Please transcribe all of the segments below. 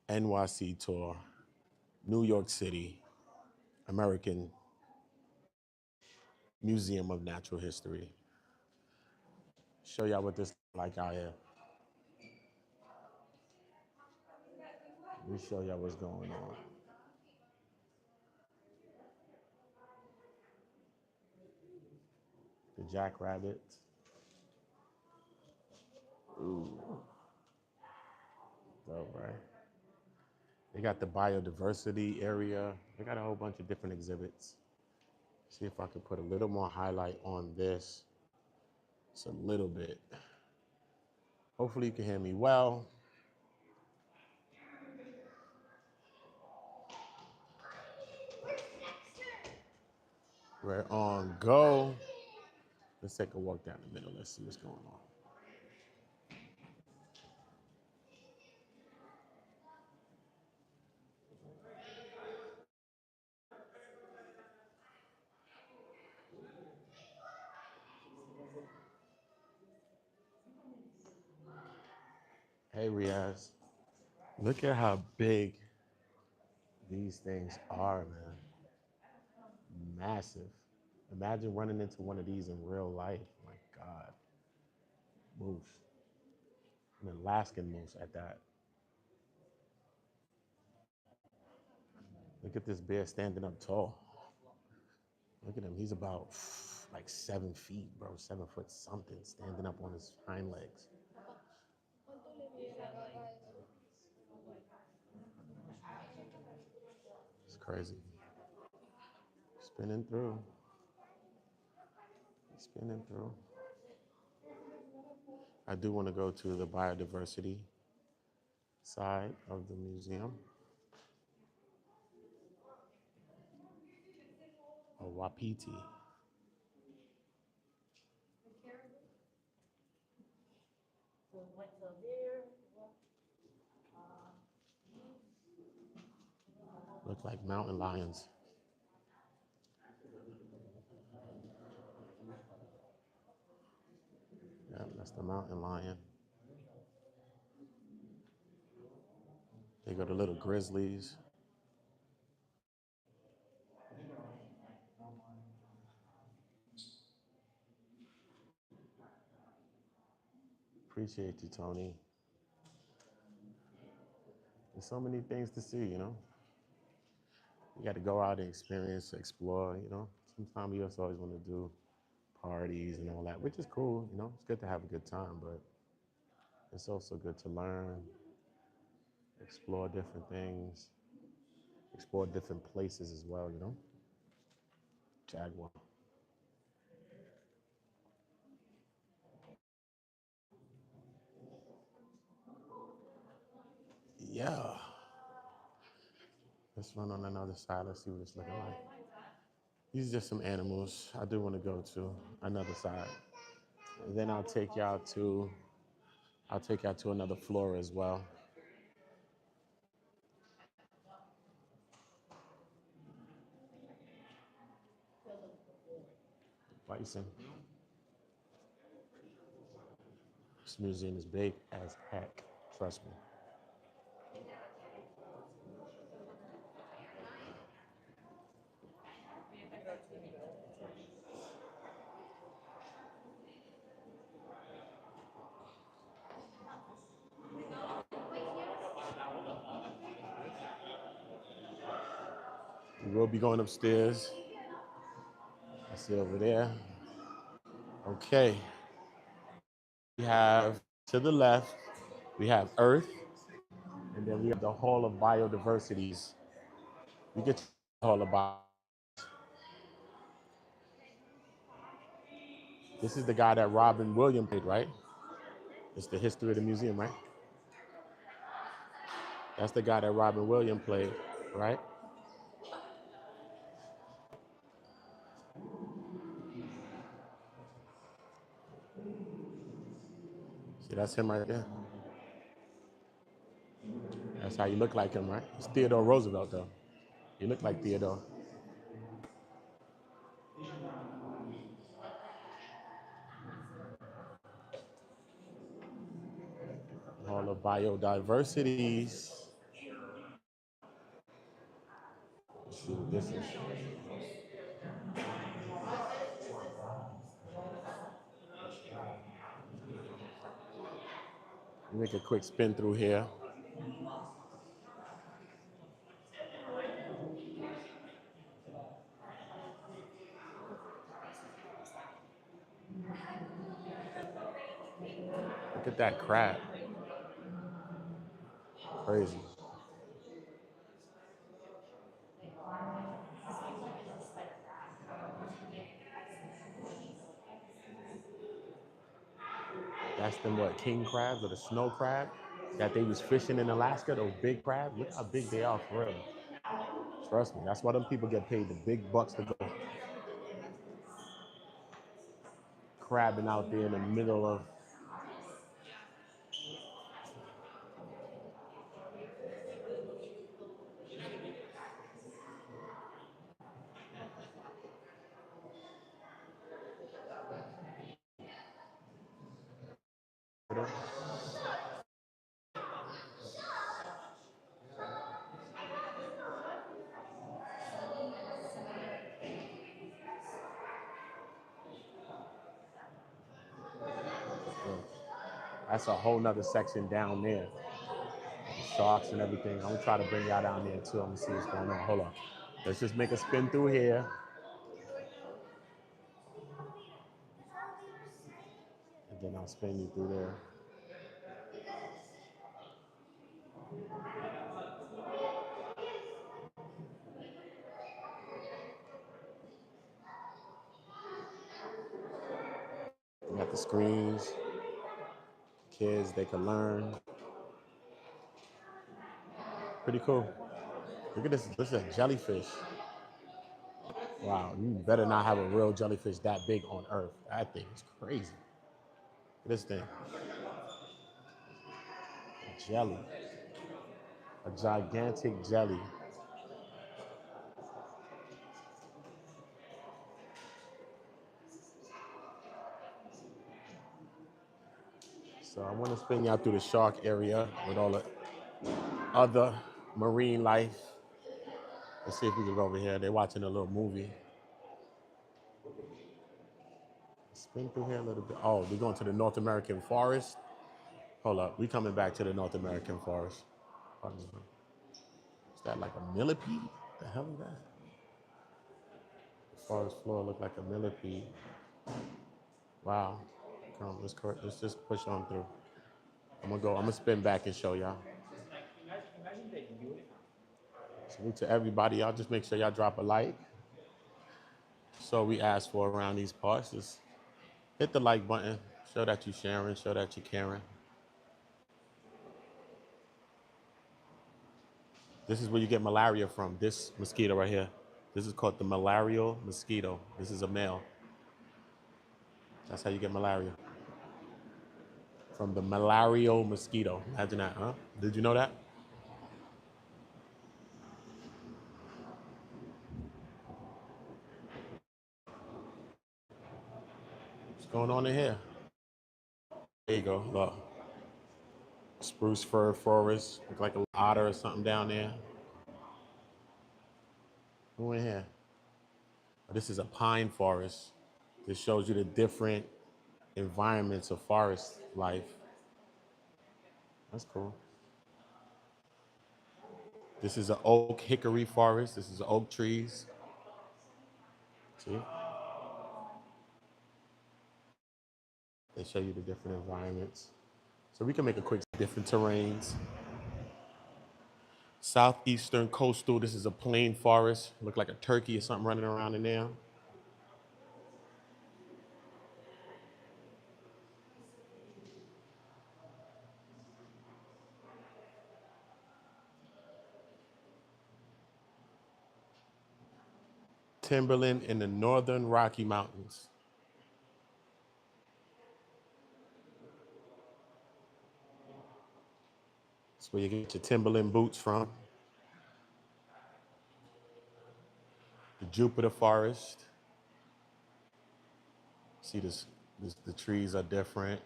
NYC tour, New York City, American Museum of Natural History. Show y'all what this like out here. Let me show y'all what's going on. The jackrabbits. Ooh. Dope, right? They got the biodiversity area. They got a whole bunch of different exhibits. See if I could put a little more highlight on this. Just a little bit. Hopefully you can hear me well. We're on go. Let's take a walk down the middle. Let's see what's going on. Hey, Riaz. Look at how big these things are, man. Massive. Imagine running into one of these in real life. My God. Moose. An Alaskan moose at that. Look at this bear standing up tall. Look at him. He's about like 7 feet, bro. 7 foot something, standing up on his hind legs. It's crazy. Spinning through. Spinning through. I do want to go to the biodiversity side of the museum. Wapiti. Look like mountain lions. Yeah, that's the mountain lion. They go to little grizzlies. Appreciate you, Tony. There's so many things to see, you know. You got to go out and experience, explore, you know. Sometimes you also always want to do parties and all that, which is cool, you know. It's good to have a good time, but it's also good to learn, explore different things, explore different places as well, you know. Jaguar. Yeah. Let's run on another side. Let's see what it's looking like. These are just some animals I do want to go to another side. And then I'll take y'all to another floor as well. Bison. This museum is big as heck. Trust me. We will be going upstairs. I see over there. Okay. We have to the left, we have Earth, and then we have the Hall of Biodiversities. We get to the Hall of Biodiversity. This is the guy that Robin Williams played, right? It's the history of the museum, right? That's the guy that Robin Williams played, right? See, that's him right there. That's how you look like him, right? It's Theodore Roosevelt, though. You look like Theodore. Hall of Biodiversities. Let's see what this is. Make a quick spin through here. Look at that crab. Crazy. That's them what, king crabs or the snow crab that they was fishing in Alaska, those big crabs. Look how big they are for real. Trust me, that's why them people get paid the big bucks to go crabbing out there in the middle of. That's a whole nother section down there. The sharks and everything. I'm gonna try to bring y'all down there too. I'm gonna see what's going on. Hold on. Let's just make a spin through here. And then I'll spin you through there. We got the screens. Kids, they can learn. Pretty cool. Look at this. This is a jellyfish. Wow, you better not have a real jellyfish that big on Earth. That thing is crazy. Look at this thing. A jelly. A gigantic jelly. So I want to spin y'all through the shark area with all the other marine life. Let's see if we can go over here. They're watching a little movie. Spin through here a little bit. Oh, we're going to the North American forest. Hold up, we coming back to the North American forest. Is that like a millipede? The hell is that? The forest floor look like a millipede. Wow. Come, let's just push on through. I'm gonna spin back and show y'all. Salute to everybody. Y'all just make sure y'all drop a like. So we ask for around these parts. Just hit the like button. Show that you sharing. Show that you caring. This is where you get malaria from. This mosquito right here. This is called the malarial mosquito. This is a male. That's how you get malaria. From the malarial mosquito. Imagine that, huh? Did you know that? What's going on in here? There you go. Look. Spruce fir forest. Look like an otter or something down there. Who in here? Oh, this is a pine forest. This shows you the different environments of forest life. That's cool. This is an oak hickory forest. This is oak trees. See? They show you the different environments. So we can make a quick different terrains. Southeastern coastal, this is a plain forest. Look like a turkey or something running around in there. Timberland in the northern Rocky Mountains. That's where you get your Timberland boots from. The Jupiter forest. See the trees are different.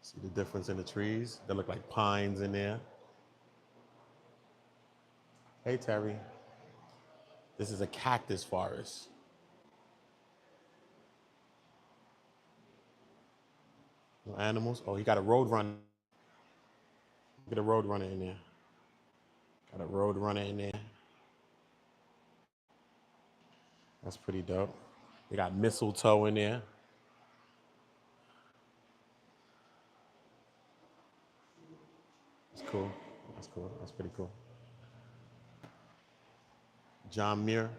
See the difference in the trees? They look like pines in there. Hey, Terry. This is a cactus forest. No animals. Oh, you got a road runner. Get a road runner in there. Got a road runner in there. That's pretty dope. They got mistletoe in there. That's cool. That's cool. That's pretty cool. John Muir.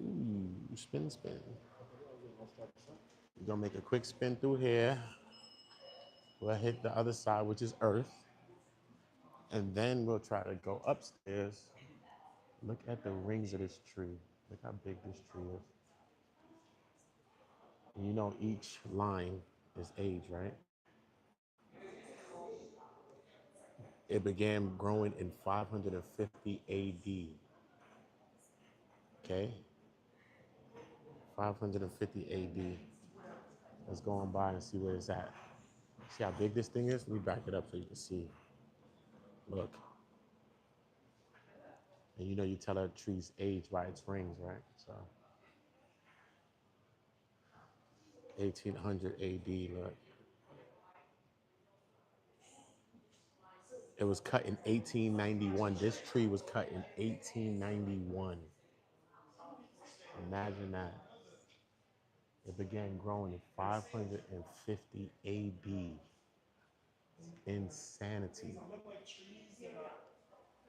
Ooh, spin, spin. We're gonna make a quick spin through here. We'll hit the other side, which is Earth. And then we'll try to go upstairs. Look at the rings of this tree. Look how big this tree is. And you know each line is age, right? It began growing in 550 AD. Okay? 550 AD. Let's go on by and see where it's at. See how big this thing is? Let me back it up so you can see. Look. And you know you tell a tree's age by its rings, right? So 1800 AD, look. It was cut in 1891. This tree was cut in 1891. Imagine that. It began growing in 550 AD. Insanity.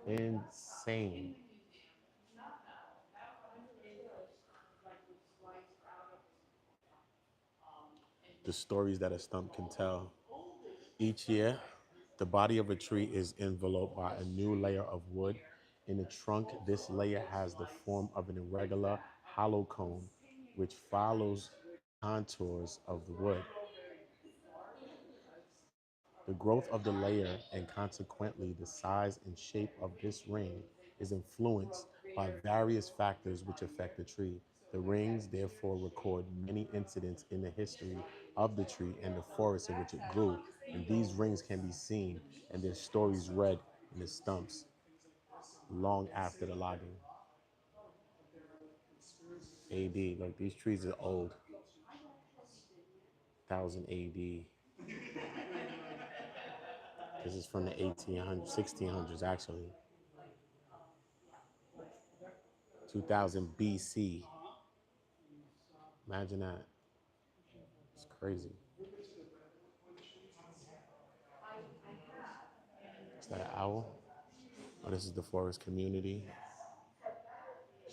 Insane. The stories that a stump can tell. Each year, the body of a tree is enveloped by a new layer of wood. In the trunk, this layer has the form of an irregular hollow cone, which follows contours of the wood. The growth of the layer and consequently the size and shape of this ring is influenced by various factors which affect the tree. The rings therefore record many incidents in the history of the tree and the forest in which it grew. And these rings can be seen and their stories read in the stumps long after the logging. AD, like these trees are old. 1000 AD. This is from the 1800s, 1600s actually. 2000 BC. Imagine that. It's crazy. Is that an owl? Oh, this is the forest community.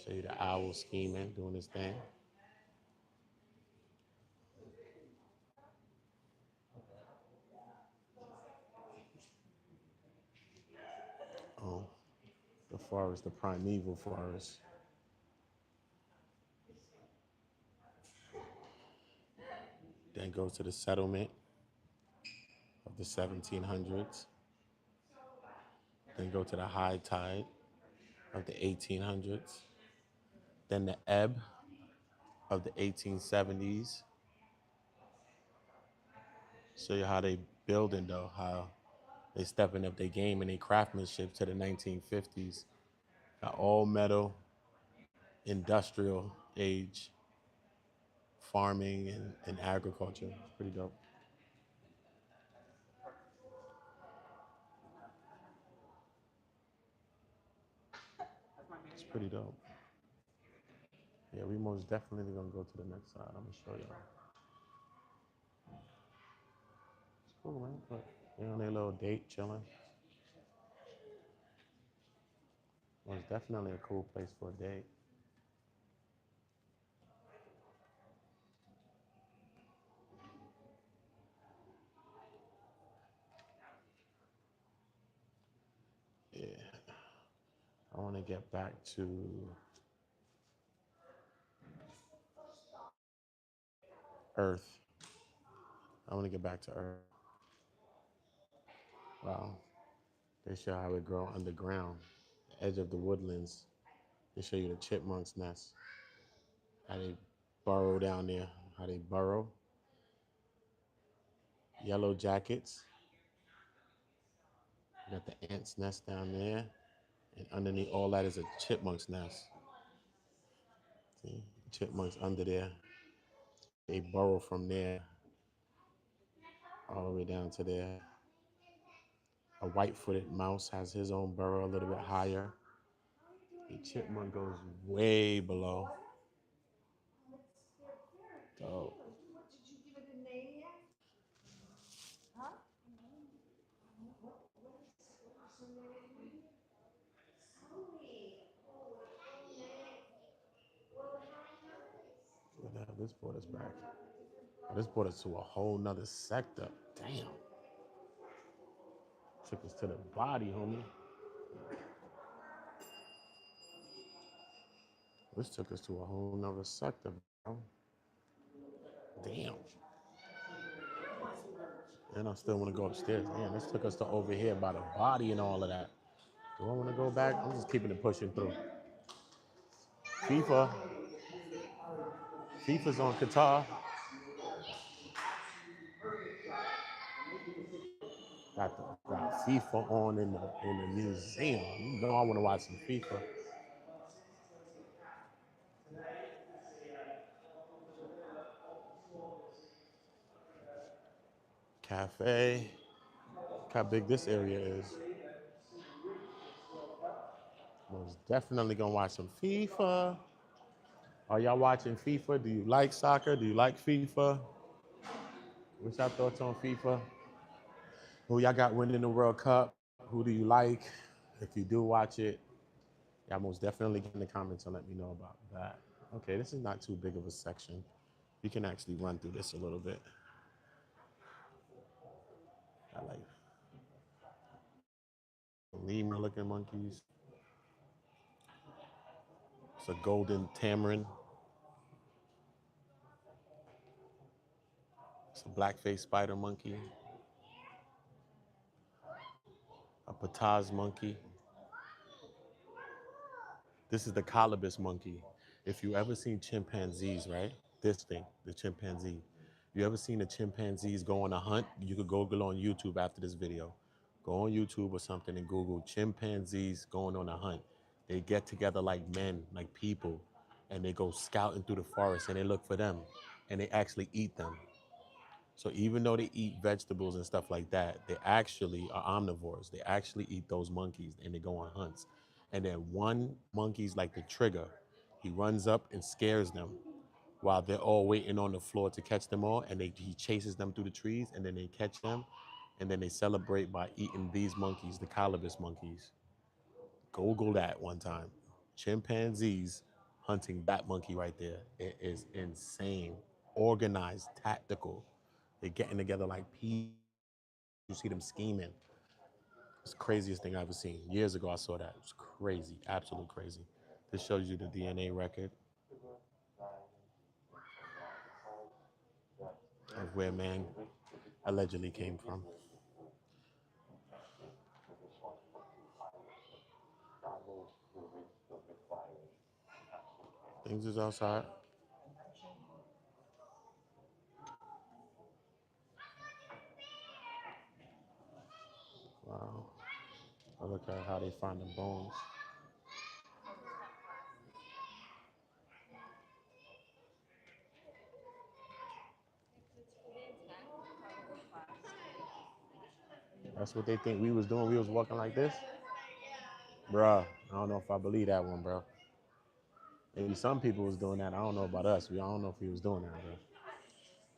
Show you the owl scheming, doing his thing. Oh, the forest, the primeval forest. Then goes to the settlement of the 1700s. Then go to the high tide of the 1800s. Then the ebb of the 1870s. Show you how they building though, how they stepping up their game and their craftsmanship to the 1950s. Got all metal, industrial age, farming and agriculture. It's pretty dope. It's pretty dope. Yeah, we most definitely gonna go to the next side. I'm gonna show y'all. It's cool, man. But they're on their little date, chilling. Well, it's definitely a cool place for a date. Yeah, I want to get back to Earth. I want to get back to Earth. Wow, they show how it grow underground, the edge of the woodlands. They show you the chipmunk's nest, how they burrow down there, how they burrow. Yellow jackets. You got the ant's nest down there, And underneath all that is a chipmunk's nest. See, chipmunks under there. They burrow from there all the way down to there. A white-footed mouse has his own burrow a little bit higher. The chipmunk goes way below. So what the hell, this brought us back. Oh, this brought us to a whole nother sector. Damn. Took us to the body, homie. This took us to a whole nother sector, bro. Damn. And I still want to go upstairs. Damn, this took us to over here by the body and all of that. Do I want to go back? I'm just keeping it pushing through. FIFA. FIFA's on Qatar. Got FIFA on in the museum. You know I want to watch some FIFA. Cafe. Look how big this area is. Most definitely gonna watch some FIFA. Are y'all watching FIFA? Do you like soccer? Do you like FIFA? What's your thoughts on FIFA? Who y'all got winning the World Cup? Who do you like? If you do watch it, y'all most definitely get in the comments and let me know about that. Okay, this is not too big of a section. We can actually run through this a little bit. I like lemur looking monkeys. It's a golden tamarin. It's a black-faced spider monkey. A pataz monkey. This is the colobus monkey. If you ever seen chimpanzees, right? This thing, the chimpanzee. You ever seen the chimpanzees go on a hunt? You could Google on YouTube after this video. Go on YouTube or something and Google chimpanzees going on a hunt. They get together like men, like people, and they go scouting through the forest and they look for them and they actually eat them. So even though they eat vegetables and stuff like that, they actually are omnivores. They actually eat those monkeys and they go on hunts. And then one monkey's like the trigger. He runs up and scares them while they're all waiting on the floor to catch them all. And he chases them through the trees and then they catch them. And then they celebrate by eating these monkeys, the colobus monkeys. Google that one time. Chimpanzees hunting that monkey right there. It is insane. Organized, tactical. They're getting together like people. You see them scheming. It's the craziest thing I've ever seen. Years ago, I saw that. It was crazy, absolute crazy. This shows you the DNA record of where man allegedly came from. Things is outside. Wow. I look at how they find the bones. That's what they think we was doing. We was walking like this. Bruh, I don't know if I believe that one, bro. Maybe some people was doing that. I don't know about us. I don't know if we was doing that, bro.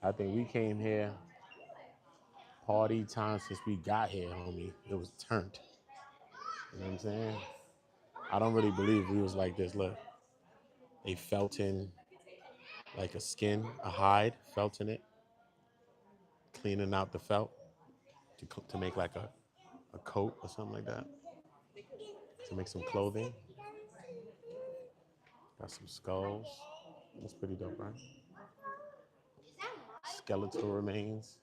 I think we came here party time since we got here, homie. It was turned. You know what I'm saying? I don't really believe we was like this. Look, they felt in like a skin, a hide, felt in it, cleaning out the felt to make like a coat or something like that, to make some clothing. Got some skulls. That's pretty dope, right? Skeletal remains.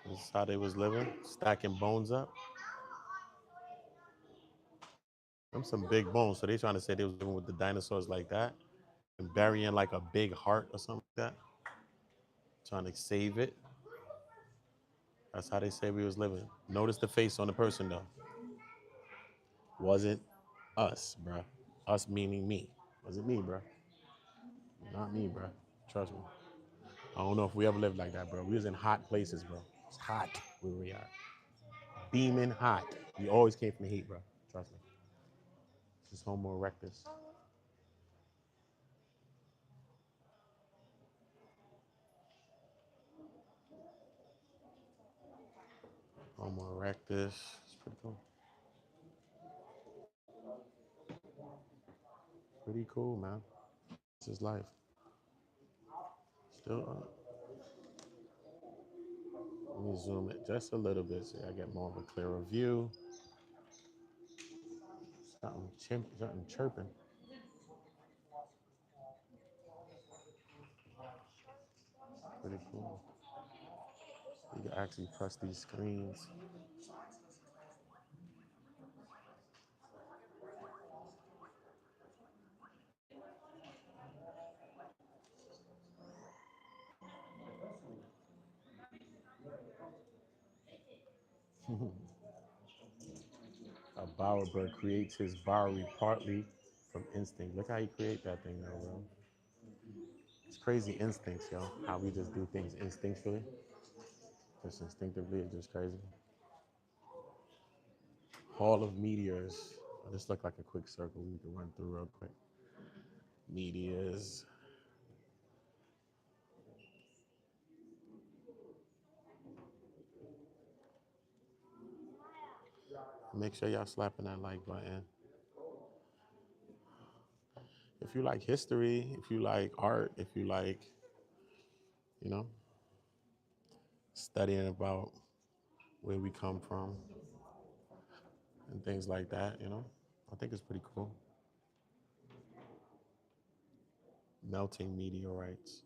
This is how they was living, stacking bones up. Them some big bones. So they trying to say they was living with the dinosaurs like that and burying like a big heart or something like that. Trying to save it. That's how they say we was living. Notice the face on the person though. Wasn't us, bruh. Us meaning me. Wasn't me, bruh. Not me, bruh. Trust me. I don't know if we ever lived like that, bro. We was in hot places, bro. It's hot where we are. Beaming hot. We always came from the heat, bro. Trust me. This is Homo erectus. Homo erectus. It's pretty cool. Pretty cool, man. This is life. Still, let me zoom it just a little bit so I get more of a clearer view. Something chirping. Pretty cool. You can actually press these screens. A bowerbird creates his burrow partly from instinct. Look how he create that thing, though, bro. It's crazy instincts, yo. How we just do things instinctually, just instinctively. It's just crazy. Hall of meteors. Oh, this looked like a quick circle we can run through real quick. Meteors. Make sure y'all slapping that like button. If you like history, if you like art, if you like, you know, studying about where we come from and things like that, you know, I think it's pretty cool. Melting meteorites.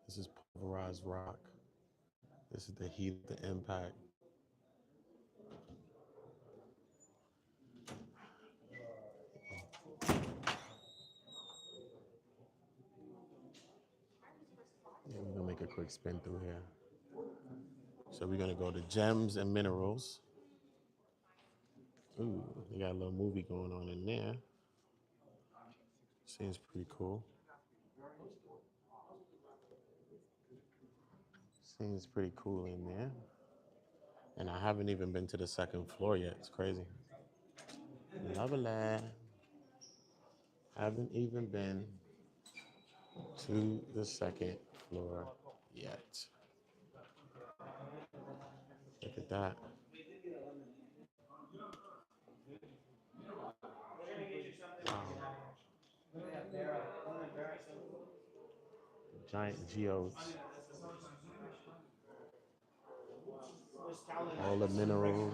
This is pulverized rock. This is the heat of the impact. Yeah, we're gonna make a quick spin through here. So we're gonna go to gems and minerals. Ooh, they got a little movie going on in there. Seems pretty cool. Seems pretty cool in there. And I haven't even been to the second floor yet. It's crazy. Lovely. Haven't even been to the second floor yet. Look at that. Wow. Giant geodes. All the minerals.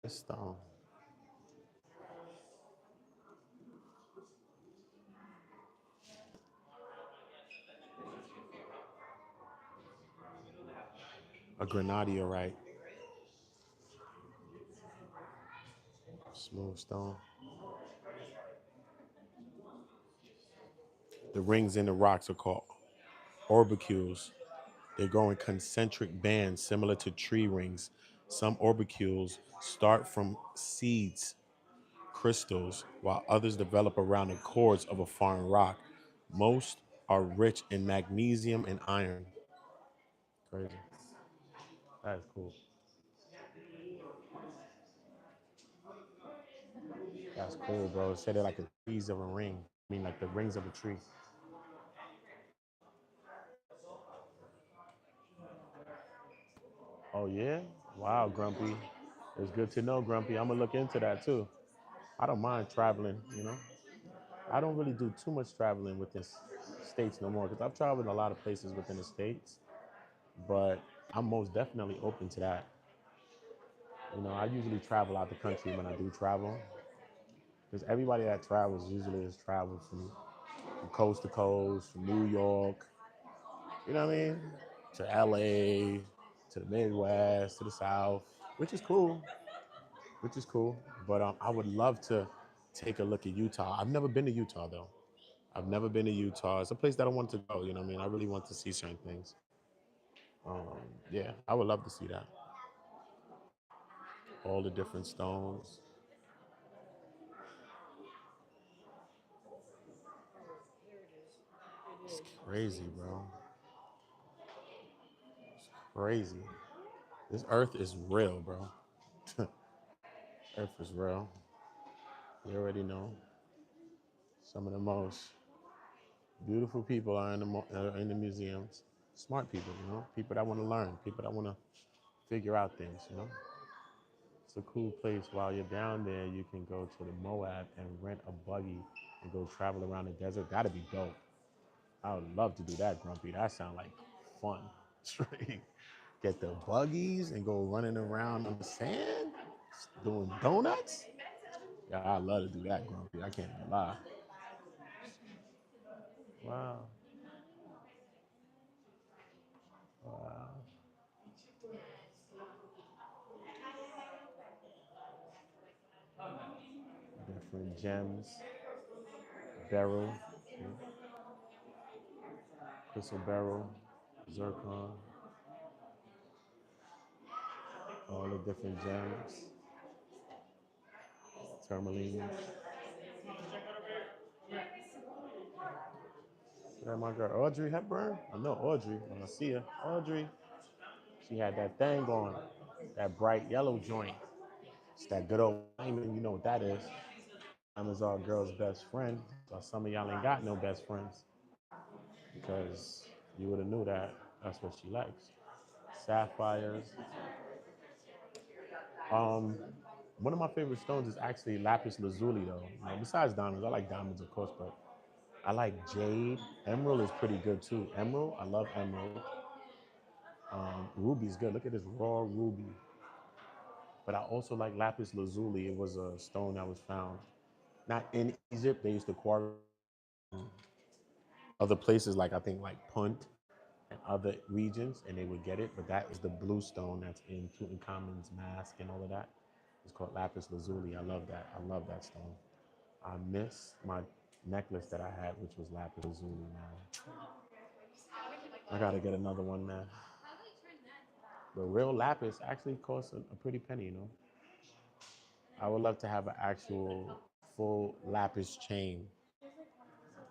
Stone. A granadiorite. Smooth stone. The rings in the rocks are called orbicules. They grow in concentric bands similar to tree rings. Some orbicules start from seeds, crystals, while others develop around the cores of a foreign rock. Most are rich in magnesium and iron. Crazy. That is cool. That's cool, bro. Say they're like the trees of a ring. I mean, like the rings of a tree. Oh, yeah? Wow, Grumpy. It's good to know, Grumpy. I'm going to look into that too. I don't mind traveling, you know? I don't really do too much traveling within states no more because I've traveled a lot of places within the states, but I'm most definitely open to that. You know, I usually travel out the country when I do travel because everybody that travels usually has traveled from coast to coast, from New York, you know what I mean, to LA, to the Midwest, to the South, which is cool, which is cool. But I would love to take a look at Utah. I've never been to Utah though. I've never been to Utah. It's a place that I want to go. You know what I mean? I really want to see certain things. Yeah, I would love to see that. All the different stones. It's crazy, bro. Crazy. This earth is real, bro. Earth is real. You already know. Some of the most beautiful people are in the museums. Smart people, you know, people that want to learn, people that want to figure out things, you know. It's a cool place. While you're down there, you can go to the Moab and rent a buggy and go travel around the desert. That'd be dope. I would love to do that, Grumpy. That sounds like fun. Straight. Get the buggies and go running around on the sand, doing donuts. Yeah, I love to do that, Grumpy. I can't even lie. Wow. Wow. Different gems, beryl, crystal beryl, zircon, all the different gems, tourmaline. That my girl Audrey Hepburn. I know Audrey when I see her. Audrey, she had that thing on, that bright yellow joint. It's that good old diamond. You know what that is? Diamond's our girl's best friend. So some of y'all ain't got no best friends because you would have knew that. That's what she likes. Sapphires. Um, One of my favorite stones is actually lapis lazuli, though. Besides diamonds, I like diamonds, of course, but I like jade. Emerald is pretty good too. Emerald, I love emerald. Ruby's good. Look at this raw ruby. But I also like lapis lazuli. It was a stone that was found not in Egypt. They used to quarry other places, like I think like Punt and other regions, and they would get it. But that is the blue stone that's in Tutankhamun's mask and all of that. It's called lapis lazuli. I love that. I love that stone. I miss my necklace that I had, which was lapis lazuli, man. I gotta get another one, man. But real lapis actually costs a pretty penny, you know. I would love to have an actual full lapis chain.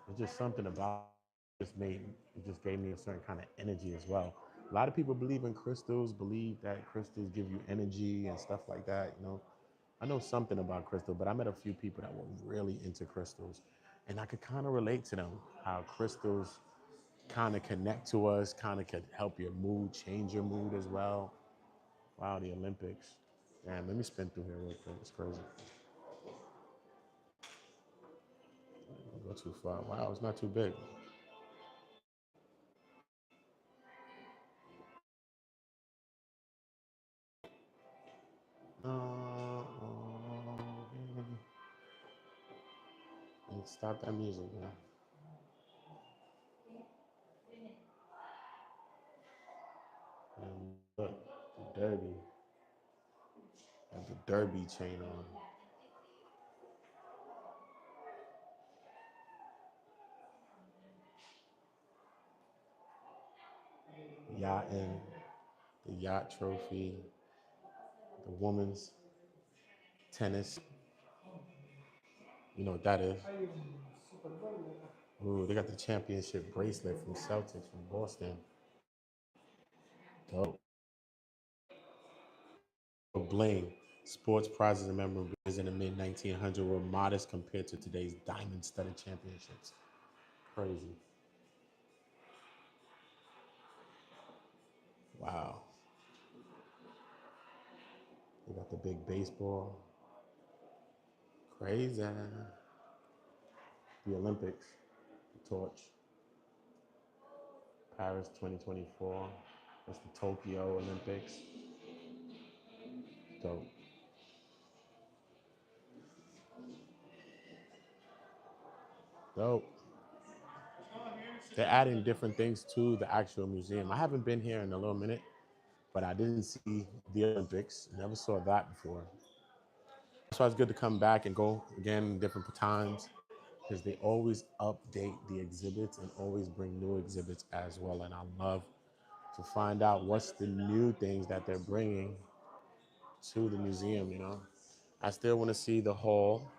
It's just something about it just gave me a certain kind of energy as well. A lot of people believe in crystals, believe that crystals give you energy and stuff like that, you know. I know something about crystal, but I met a few people that were really into crystals. And I could kind of relate to them, how crystals kind of connect to us, kind of could help your mood, change your mood as well. Wow, the Olympics. Damn, let me spin through here real quick. It's crazy. Don't go too far. Wow, it's not too big. Stop that music, man. And look, the Derby. Have the Derby chain on. Yacht and the yacht trophy, the women's tennis. You know what that is? Ooh, they got the championship bracelet from Celtics from Boston. Dope. Bling. Sports prizes and memorabilia in the mid 1900s were modest compared to today's diamond studded championships. Crazy. Wow. They got the big baseball. Crazy. The Olympics, the torch. Paris 2024. That's the Tokyo Olympics. Dope. Dope. They're adding different things to the actual museum. I haven't been here in a little minute, but I didn't see the Olympics. Never saw that before. So it's good to come back and go again in different times. because they always update the exhibits and always bring new exhibits as well. And I love to find out what's the new things that they're bringing to the museum, you know. I still want to see the hall.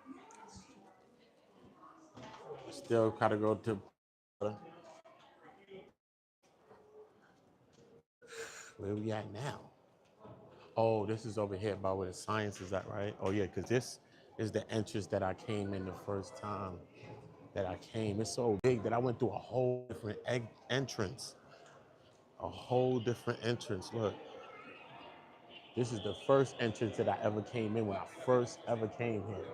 Still gotta go to where we at now. Oh, this is over here by where the science is at, right? Oh yeah, because this is the entrance that I came in the first time that I came. It's so big that I went through a whole different entrance. A whole different entrance. Look, this is the first entrance that I ever came in when I first ever came here.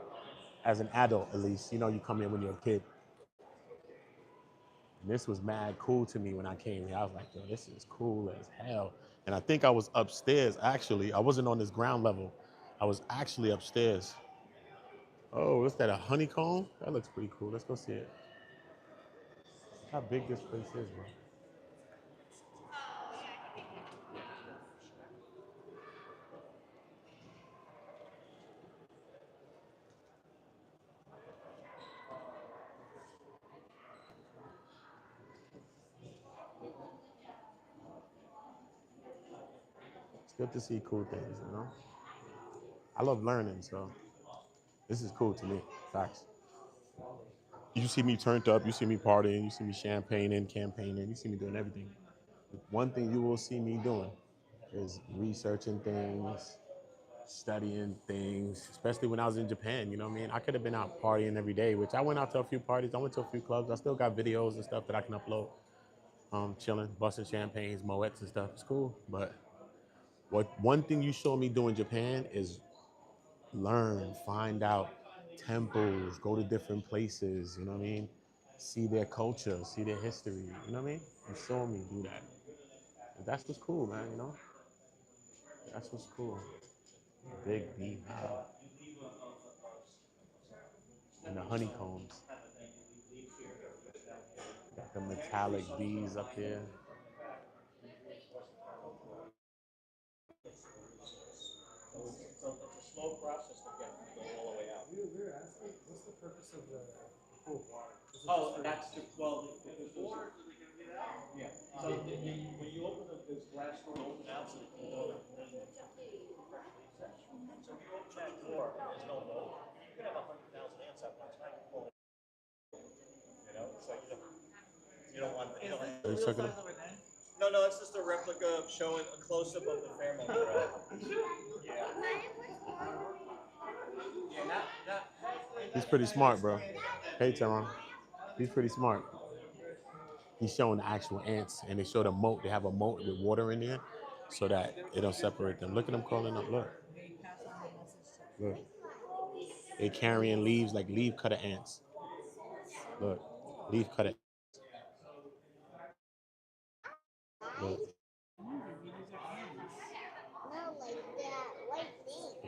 As an adult, at least. You know, you come in when you're a kid. And this was mad cool to me when I came here. I was like, yo, this is cool as hell. And I think I was upstairs, actually. I wasn't on this ground level. I was actually upstairs. Oh, what's that, a honeycomb? That looks pretty cool. Let's go see it. How big this place is, bro. It's good to see cool things, you know? I love learning, so this is cool to me. Facts. You see me turned up, you see me partying, you see me champagning, campaigning, you see me doing everything. One thing you will see me doing is researching things, studying things, especially when I was in Japan, you know what I mean? I could have been out partying every day, which I went out to a few parties, I went to a few clubs. I still got videos and stuff that I can upload. Chilling, busting champagnes, moets and stuff. It's cool. But what one thing you saw me do in Japan is learn, find out temples, go to different places, you know what I mean? See their culture, see their history, you know what I mean? You saw me do that. And that's what's cool, man, you know? That's what's cool. Big beehive and the honeycombs. Got the metallic bees up here. Are you checking it? No, no, it's just a replica showing a close up of the pheromone trail. Yeah. He's pretty smart, bro. Hey, Teron. He's pretty smart. He's showing the actual ants, and they show the moat. They have a moat with water in there, so that it don't separate them. Look at them crawling up. Look, look. They carrying leaves like leaf cutter ants. Look, leaf cutter. Look,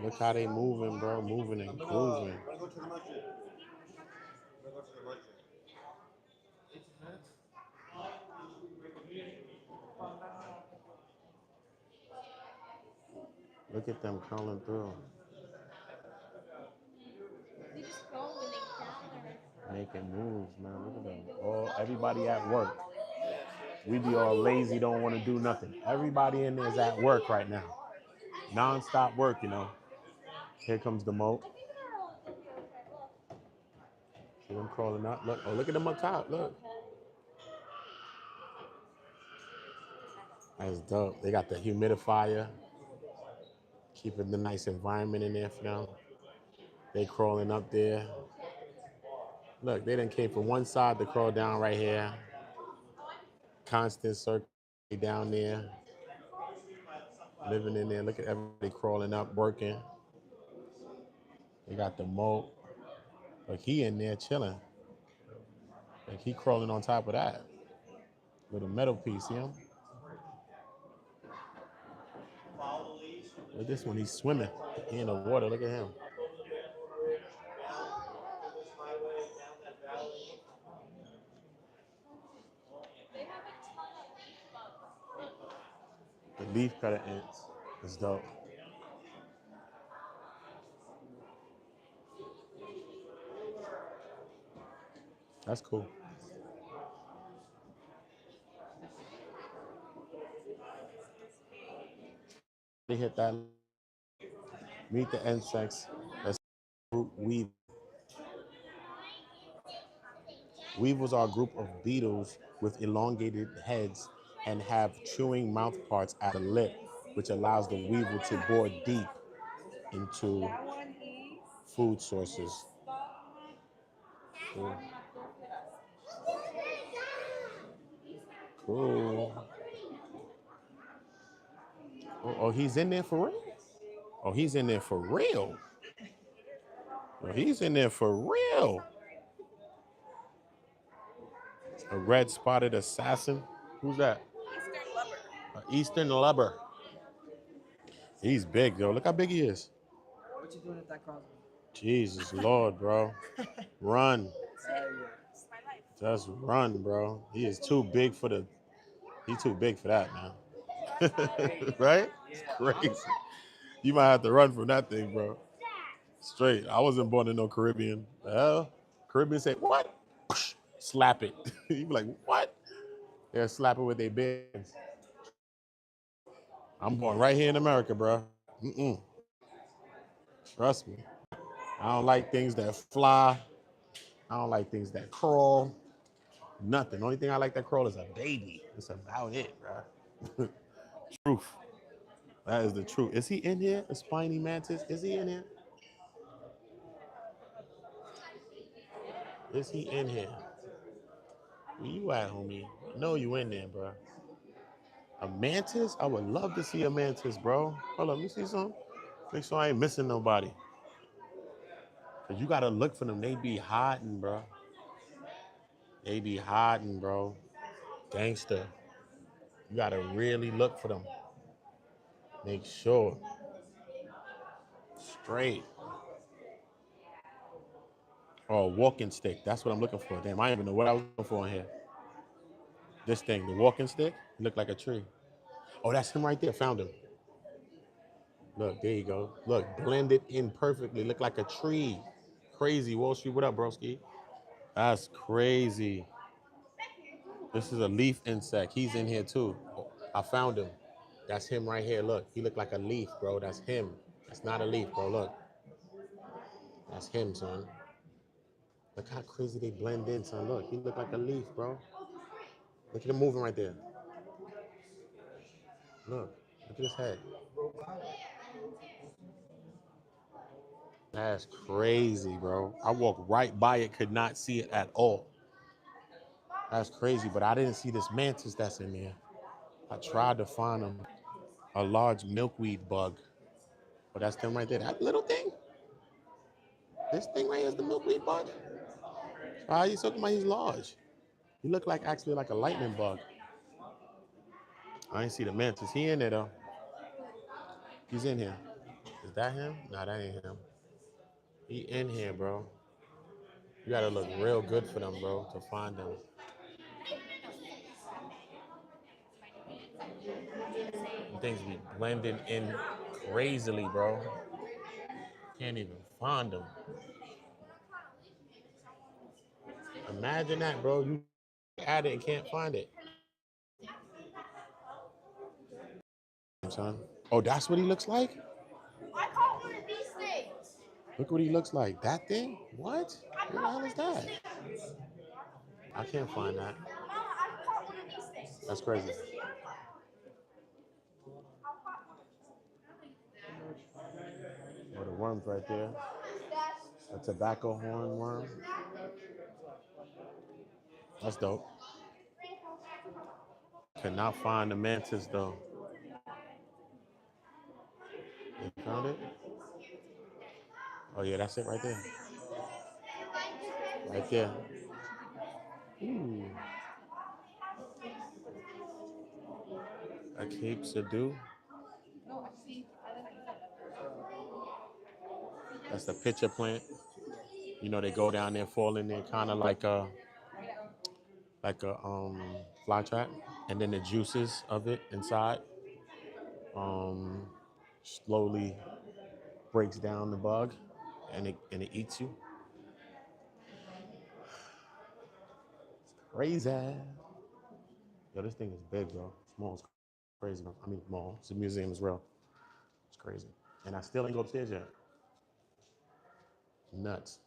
look how they moving, bro. Moving and grooving. Look at them crawling through, making moves, man. Look at them. Oh, everybody at work. We be all lazy, don't want to do nothing. Everybody in there is at work right now. Non-stop work, you know. Here comes the moat. See them crawling up. Look, oh, look at them up top. Look. That's dope. They got the humidifier, keeping the nice environment in there for them. They crawling up there. Look, they done came from one side to crawl down right here. Constant circle down there. Living in there. Look at everybody crawling up, working. They got the moat. Like he in there chilling. Like he crawling on top of that with a metal piece, you know? Look at this one, he's swimming. He in the water, look at him. The leaf cutter ants is dope. That's cool. They hit that. Meet the insects. That's weave. Weevils are a group of beetles with elongated heads and have chewing mouth parts at the lip, which allows the weevil to bore deep into food sources. Cool. Cool. Oh, he's in there for real? Oh, he's in there for real. Oh, he's in there for real. A red spotted assassin. Who's that? Eastern lubber. He's big, though. Look how big he is. What you doing at that crossroad? Jesus Lord, bro. Run. Just run, bro. He is too big for the. He's too big for that, man. Right? It's crazy. You might have to run from that thing, bro. Straight. I wasn't born in no Caribbean. The hell? Caribbean say, what? Slap it. You be like, what? They'll slap it with their beds. I'm born right here in America, bro. Mm-mm. Trust me. I don't like things that fly. I don't like things that crawl. Nothing. The only thing I like that crawl is a baby. That's about it, bro. Truth. That is the truth. Is he in here? A spiny mantis? Is he in here? Is he in here? Where you at, homie? I know you in there, bro. A mantis? I would love to see a mantis, bro. Hold on, let me see some. Make sure I ain't missing nobody. Cause you gotta look for them. They be hiding, bro. They be hiding, bro. Gangster. You gotta really look for them. Make sure. Straight. Oh, walking stick. That's what I'm looking for. Damn, I don't even know what I was looking for in here. This thing, the walking stick, looked like a tree. Oh, that's him right there. Found him. Look, there you go. Look, blended in perfectly. Look like a tree. Crazy. Wall Street, what up, broski? That's crazy. This is a leaf insect. He's in here too. I found him. That's him right here. Look, he looked like a leaf, bro. That's him. That's not a leaf, bro. Look, that's him, son. Look how crazy they blend in, son. Look, he looked like a leaf, bro. Look at him moving right there. Look at his head. That's crazy, bro. I walked right by it, could not see it at all. That's crazy, but I didn't see this mantis that's in there. I tried to find him, a large milkweed bug. But that's them right there. That little thing? This thing right here is the milkweed bug? Why are you talking about he's large? He looked like actually like a lightning bug. I ain't see the mantis. He in there though. He's in here. Is that him? Nah, that ain't him. He in here, bro. You gotta look real good for them, bro, to find them. Things be blending in crazily, bro. Can't even find them. Imagine that, bro. You at it and can't find it. Son. Oh, that's what he looks like? I caught one of these things. Look what he looks like. That thing? What? What the hell is that? I can't find that. Mama, I caught one of these things. That's crazy. Oh, the worm's right there. A tobacco horn worm. That's dope. Cannot find the mantis though. You found it? Oh yeah, that's it right there. Right there. Ooh. A Cape Sadu. That's the pitcher plant. You know, they go down there, fall in there, kind of like a fly trap, and then the juices of it inside um, slowly breaks down the bug, and it eats you. Crazy. Yo, this thing is big, bro. Small is crazy. I mean, small. It's a museum as well. It's crazy. And I still ain't go upstairs yet. Nuts.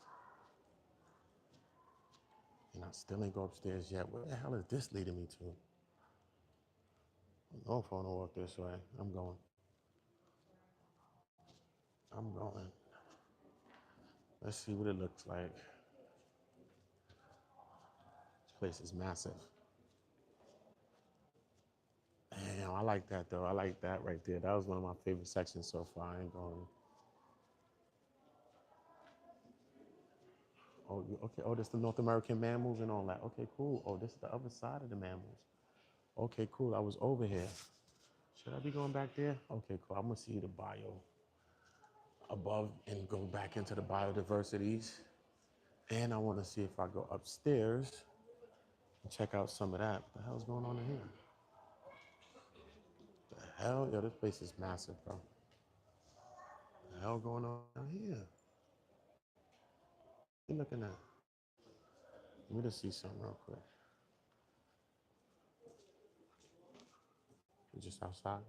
And I still ain't go upstairs yet. Where the hell is this leading me to? I don't know if I want to walk this way. I'm going. I'm going. Let's see what it looks like. This place is massive. Damn, I like that though. I like that right there. That was one of my favorite sections so far. I ain't going. Oh, okay. Oh, this is the North American mammoths and all that. Okay, cool. Oh, this is the other side of the mammoths. Okay, cool. I was over here. Should I be going back there? Okay, cool. I'm gonna see the bio above and go back into the biodiversities. And I want to see if I go upstairs and check out some of that. What the hell's going on in here? The hell? Yo, this place is massive, bro. What the hell going on down here? What you looking at? Let me just see something real quick. We're just outside.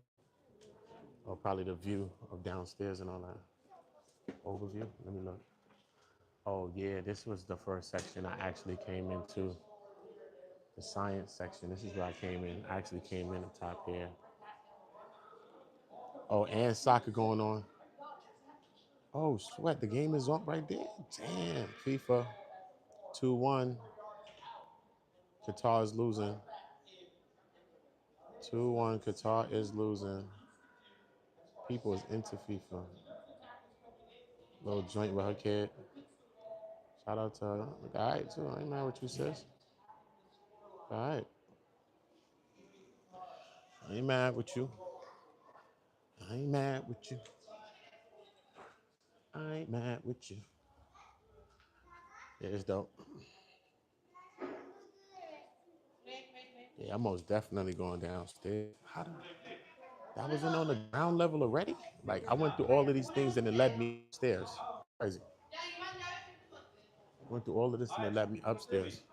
Or probably the view of downstairs and all that. Overview. Let me look. Oh yeah, this was the first section I actually came into. The science section. This is where I came in. I actually came in up top here. Oh, and soccer going on. Oh, sweat. The game is up right there. Damn. FIFA 2-1. Qatar is losing. 2-1. Qatar is losing. People is into FIFA. Little joint with her kid. Shout out to her. All right, too. I ain't mad with you, sis. All right. I ain't mad with you. I ain't mad with you. I ain't mad with you. Yeah, it's dope. Yeah, I'm most definitely going downstairs. How did that wasn't on the ground level already? Like I went through all of these things and it led me upstairs. Crazy. Went through all of this and it led me upstairs.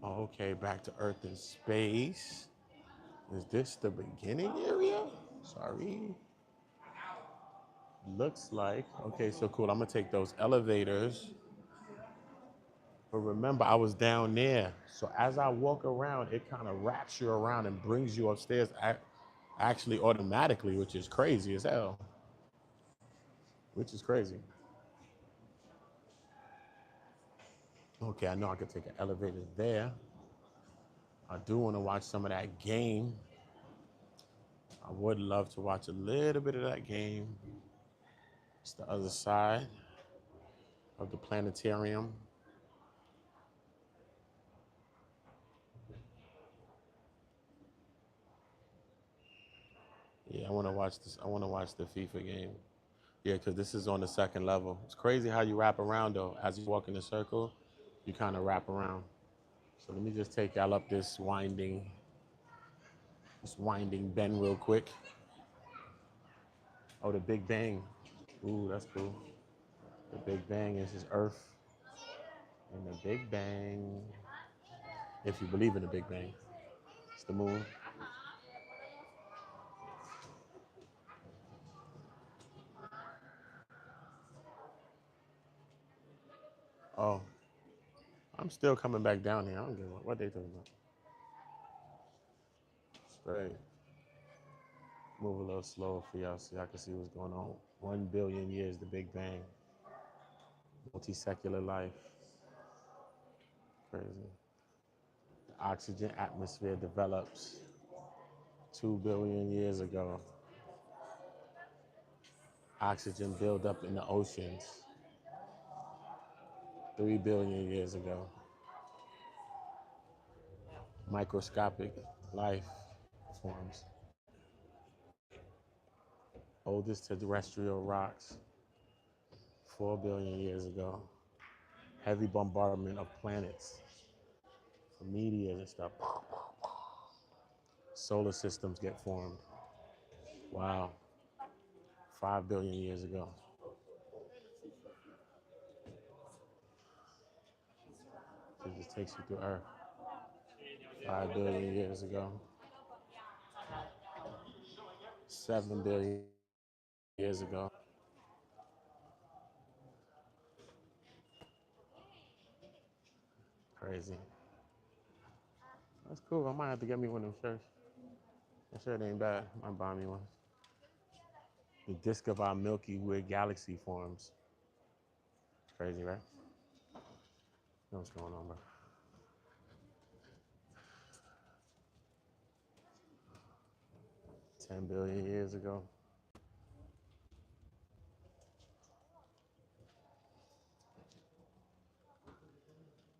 Okay, back to Earth and space. Is this the beginning area? Sorry. Looks like. Okay, so cool. I'm gonna take those elevators. But remember, I was down there. So as I walk around, it kind of wraps you around and brings you upstairs actually automatically, which is crazy as hell. Which is crazy. Okay, I know I could take an elevator there. I do want to watch some of that game. I would love to watch a little bit of that game. It's the other side of the planetarium. Yeah, I want to watch this. I want to watch the FIFA game. Yeah, because this is on the second level. It's crazy how you wrap around though. As you walk in a circle, you kind of wrap around. So let me just take y'all up this winding bend real quick. Oh, the Big Bang. Ooh, that's cool. The Big Bang is his Earth, and the Big Bang, if you believe in the Big Bang, it's the moon. Oh, I'm still coming back down here. I don't give a what they talking about. Straight. Move a little slower for y'all so y'all can see what's going on. 1 billion years, the Big Bang. Multi-secular life. Crazy. The oxygen atmosphere develops 2 billion years ago. Oxygen build up in the oceans 3 billion years ago. Microscopic life forms. Oldest terrestrial rocks 4 billion years ago. Heavy bombardment of planets, meteors and stuff. solar systems get formed. Wow, 5 billion years ago. It just takes you through Earth. 5 billion years ago. 7 billion years ago. Crazy. That's cool. I might have to get me one of them shirts. That shirt ain't bad. I might buy me one. The disk of our Milky Way galaxy forms. Crazy, right? You know what's going on, bro? 10 billion years ago.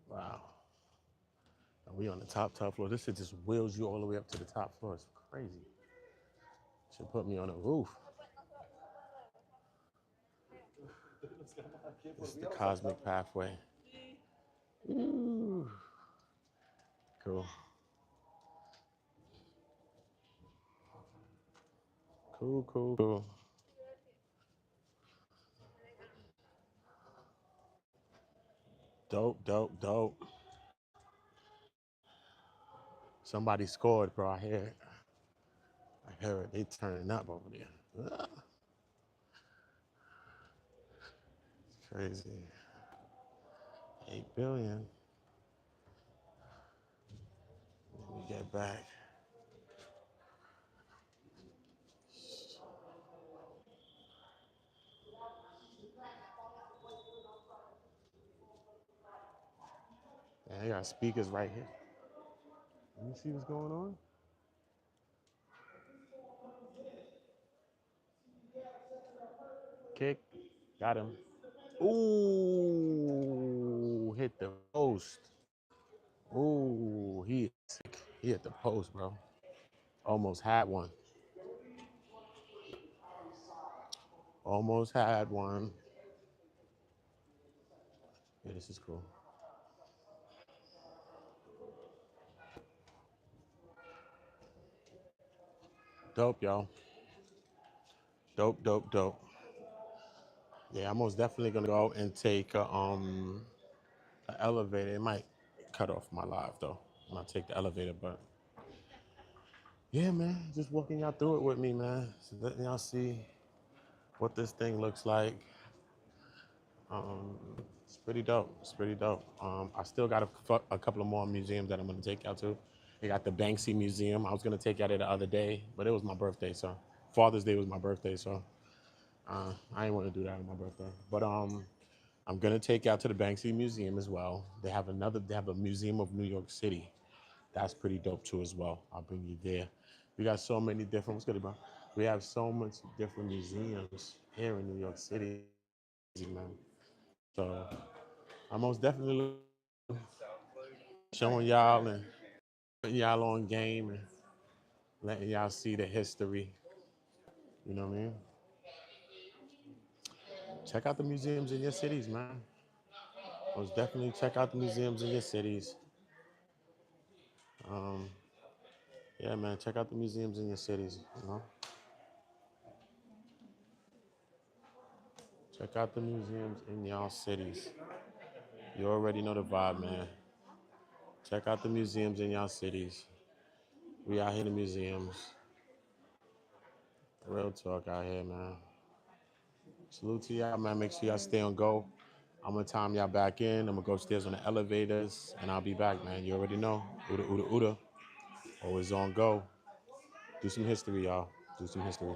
Wow. And we on the top floor. This shit just wheels you all the way up to the top floor. It's crazy. Should put me on a roof. It's the cosmic pathway. Ooh. Cool. Cool. Dope. Somebody scored, bro. I hear it. I hear it. They turning up over there. Ah, it's crazy. 8 billion. Let me get back. Man, they got speakers right here. Let me see what's going on. Kick. Got him. Ooh, hit the post. Ooh, he sick. He hit the post, bro. Almost had one. Almost had one. Yeah, this is cool. Dope, y'all. Dope. Yeah, I'm most definitely gonna go and take an elevator. It might cut off my live though when I take the elevator, but yeah, man, just walking y'all through it with me, man. So letting y'all see what this thing looks like. Um, it's pretty dope. It's pretty dope. I still got a couple of more museums that I'm gonna take y'all to. They got the Banksy Museum. I was gonna take y'all there the other day, but it was my birthday, so Father's Day was my birthday, so I didn't want to do that on my birthday. But I'm gonna take y'all to the Banksy Museum as well. They have a Museum of New York City. That's pretty dope too as well. I'll bring you there. We got so many different. What's good, bro? We have so much different museums here in New York City, man. So I'm most definitely showing y'all and putting y'all on game and letting y'all see the history. You know what I mean? Check out the museums in your cities, man. Most definitely check out the museums in your cities. Um, yeah, man, check out the museums in your cities. You know, check out the museums in y'all cities. You already know the vibe, man. Check out the museums in y'all cities. We out here in the museums. Real talk out here, man. Salute to y'all, man. Make sure y'all stay on go. I'm gonna time y'all back in. I'm gonna go upstairs on the elevators, and I'll be back, man. You already know. Ooda. Always on go. Do some history, y'all. Do some history.